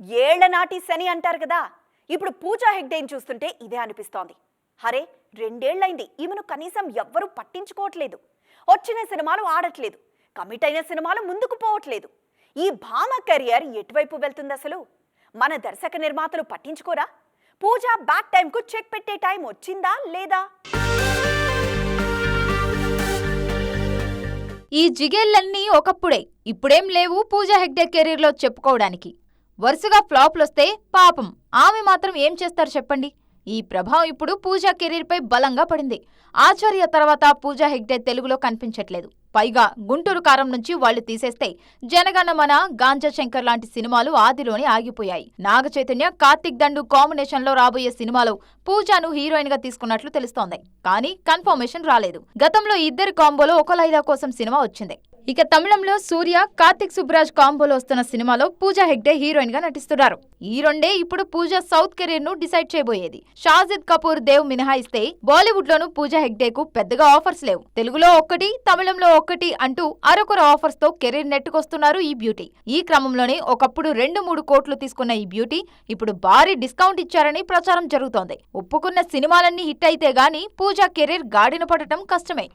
ఏళ్ల నాటి శని అంటారు కదా. ఇప్పుడు పూజా హెగ్డేని చూస్తుంటే ఇదే అనిపిస్తోంది. హరే, 2 ఏళ్లైంది ఈమెను కనీసం ఎవ్వరూ పట్టించుకోవట్లేదు. వచ్చిన సినిమాలు ఆడట్లేదు, కమిట్ అయిన సినిమాలు ముందుకు పోవట్లేదు. ఈ భామ కెరియర్ ఎటువైపు వెళ్తుంది అసలు? మన దర్శక నిర్మాతలు పట్టించుకోరా? పూజా బ్యాక్ టైంకు చెక్ పెట్టే టైం వచ్చిందా లేదా? ఈ జిగేళ్లన్నీ ఒకప్పుడే, ఇప్పుడేం లేవు పూజా హెగ్డే కెరీర్లో చెప్పుకోవడానికి. వరుసగా ఫ్లాప్లొస్తే పాపం ఆమె మాత్రం ఏం చేస్తారు చెప్పండి. ఈ ప్రభావం ఇప్పుడు పూజా కెరీర్పై బలంగా పడింది. ఆచార్య తర్వాత పూజా హెగ్డే తెలుగులో కనిపించట్లేదు. పైగా గుంటూరు కారం నుంచి వాళ్లు తీసేస్తే జనగణమన, గాంజా శంకర్ లాంటి సినిమాలు ఆదిలోనే ఆగిపోయాయి. నాగ చైతన్య, కార్తిక్ దండు కాంబినేషన్లో రాబోయే సినిమాలో పూజాను హీరోయిన్ గా తీసుకున్నట్లు తెలుస్తోంది. కానీ కన్ఫర్మేషన్ రాలేదు. గతంలో ఇద్దరి కాంబోలో ఒక లైలా కోసం సినిమా వచ్చింది. ఇక తమిళంలో సూర్య, కార్తిక్ సుబ్బరాజ్ కాంబోలో వస్తున్న సినిమాలో పూజా హెగ్డే హీరోయిన్ గా నటిస్తున్నారు. ఈ రెండే ఇప్పుడు పూజా సౌత్ కెరీర్ ను డిసైడ్ చేయబోయేది. షాజిద్ కపూర్, దేవ్ మినహాయిస్తే బాలీవుడ్ లోనూ పూజా హెగ్డేకు పెద్దగా ఆఫర్స్ లేవు. తెలుగులో ఒక్కటి, తమిళంలో ఒక్కటి అంటూ అరకొర ఆఫర్స్ తో కెరీర్ నెట్టుకొస్తున్నారు ఈ బ్యూటీ. ఈ క్రమంలోనే ఒకప్పుడు 2-3 కోట్లు తీసుకున్న ఈ బ్యూటీ ఇప్పుడు భారీ డిస్కౌంట్ ఇచ్చారని ప్రచారం జరుగుతోంది. ఒప్పుకున్న సినిమాలన్నీ హిట్ అయితే గానీ పూజా కెరీర్ గాడిన పడటం కష్టమే.